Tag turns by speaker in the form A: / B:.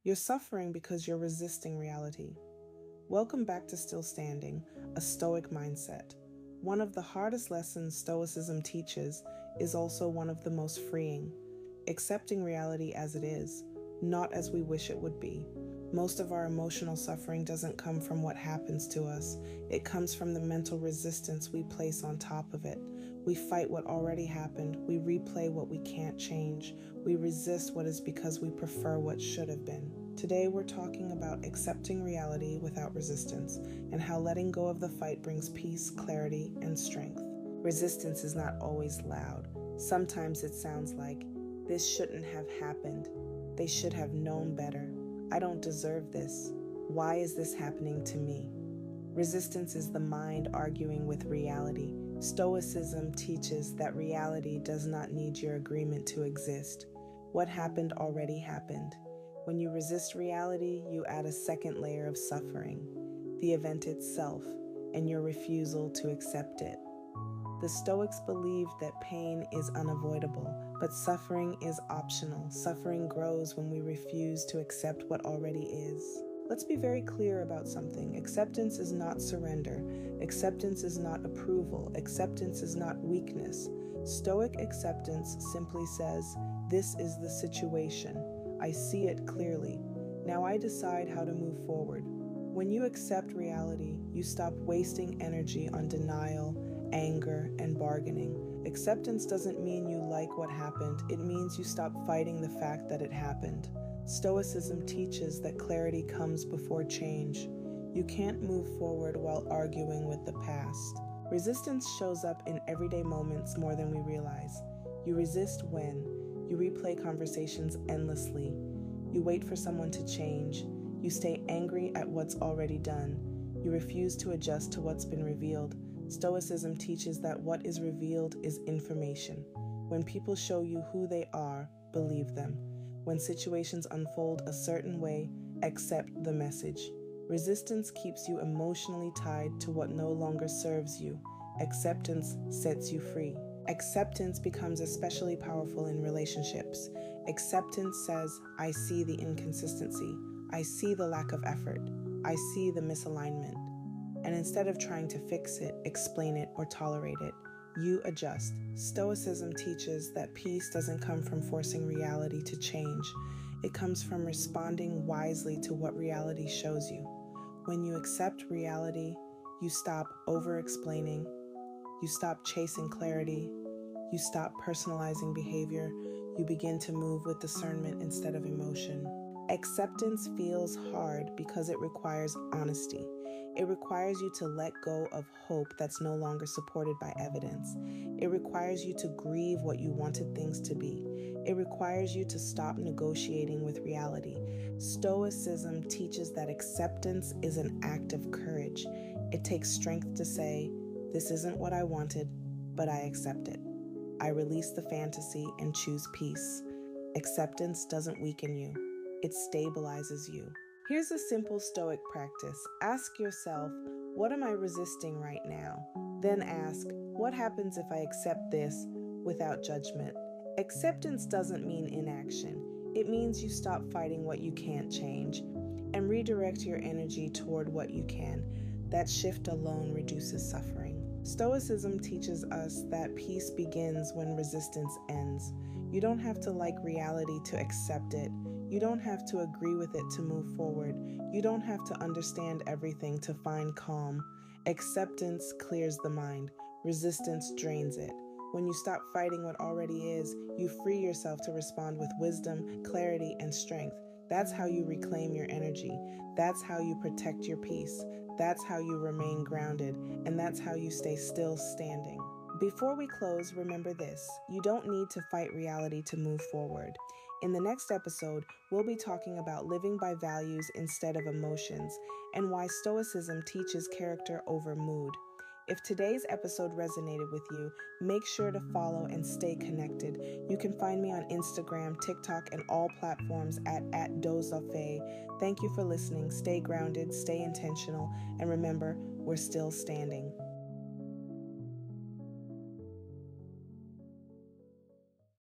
A: You're suffering because you're resisting reality. Welcome back to Still Standing, a Stoic mindset. One of the hardest lessons Stoicism teaches is also one of the most freeing. Accepting reality as it is, not as we wish it would be. Most of our emotional suffering doesn't come from what happens to us. It comes from the mental resistance we place on top of it. We fight what already happened. We replay what we can't change. We resist what is because we prefer what should have been. Today we're talking about accepting reality without resistance and how letting go of the fight brings peace, clarity, and strength. Resistance is not always loud. Sometimes it sounds like, "This shouldn't have happened. They should have known better. I don't deserve this. Why is this happening to me?" Resistance is the mind arguing with reality. Stoicism teaches that reality does not need your agreement to exist. What happened already happened. When you resist reality, you add a second layer of suffering, the event itself, and your refusal to accept it. The Stoics believed that pain is unavoidable, but suffering is optional. Suffering grows when we refuse to accept what already is. Let's be very clear about something. Acceptance is not surrender. Acceptance is not approval. Acceptance is not weakness. Stoic acceptance simply says, "This is the situation. I see it clearly. Now I decide how to move forward." When you accept reality, you stop wasting energy on denial, anger, and bargaining. Acceptance doesn't mean you like what happened. It means you stop fighting the fact that it happened. Stoicism teaches that clarity comes before change. You can't move forward while arguing with the past. Resistance shows up in everyday moments more than we realize. You resist when you replay conversations endlessly. You wait for someone to change. You stay angry at what's already done. You refuse to adjust to what's been revealed. Stoicism teaches that what is revealed is information. When people show you who they are, believe them. When situations unfold a certain way, accept the message. Resistance keeps you emotionally tied to what no longer serves you. Acceptance sets you free. Acceptance becomes especially powerful in relationships. Acceptance says, "I see the inconsistency. I see the lack of effort. I see the misalignment." And instead of trying to fix it, explain it, or tolerate it, you adjust. Stoicism teaches that peace doesn't come from forcing reality to change. It comes from responding wisely to what reality shows you. When you accept reality, you stop over-explaining, you stop chasing clarity, you stop personalizing behavior, you begin to move with discernment instead of emotion. Acceptance feels hard because it requires honesty. It requires you to let go of hope that's no longer supported by evidence. It requires you to grieve what you wanted things to be. It requires you to stop negotiating with reality. Stoicism teaches that acceptance is an act of courage. It takes strength to say, "This isn't what I wanted, but I accept it." I release the fantasy and choose peace. Acceptance doesn't weaken you. It stabilizes you. Here's a simple Stoic practice. Ask yourself, what am I resisting right now? Then ask, what happens if I accept this without judgment? Acceptance doesn't mean inaction. It means you stop fighting what you can't change and redirect your energy toward what you can. That shift alone reduces suffering. Stoicism teaches us that peace begins when resistance ends. You don't have to like reality to accept it. You don't have to agree with it to move forward. You don't have to understand everything to find calm. Acceptance clears the mind. Resistance drains it. When you stop fighting what already is, you free yourself to respond with wisdom, clarity, and strength. That's how you reclaim your energy. That's how you protect your peace. That's how you remain grounded. And that's how you stay still standing. Before we close, remember this: you don't need to fight reality to move forward. In the next episode, we'll be talking about living by values instead of emotions and why Stoicism teaches character over mood. If today's episode resonated with you, make sure to follow and stay connected. You can find me on Instagram, TikTok, and all platforms at @dozafe. Thank you for listening. Stay grounded, stay intentional, and remember, we're still standing.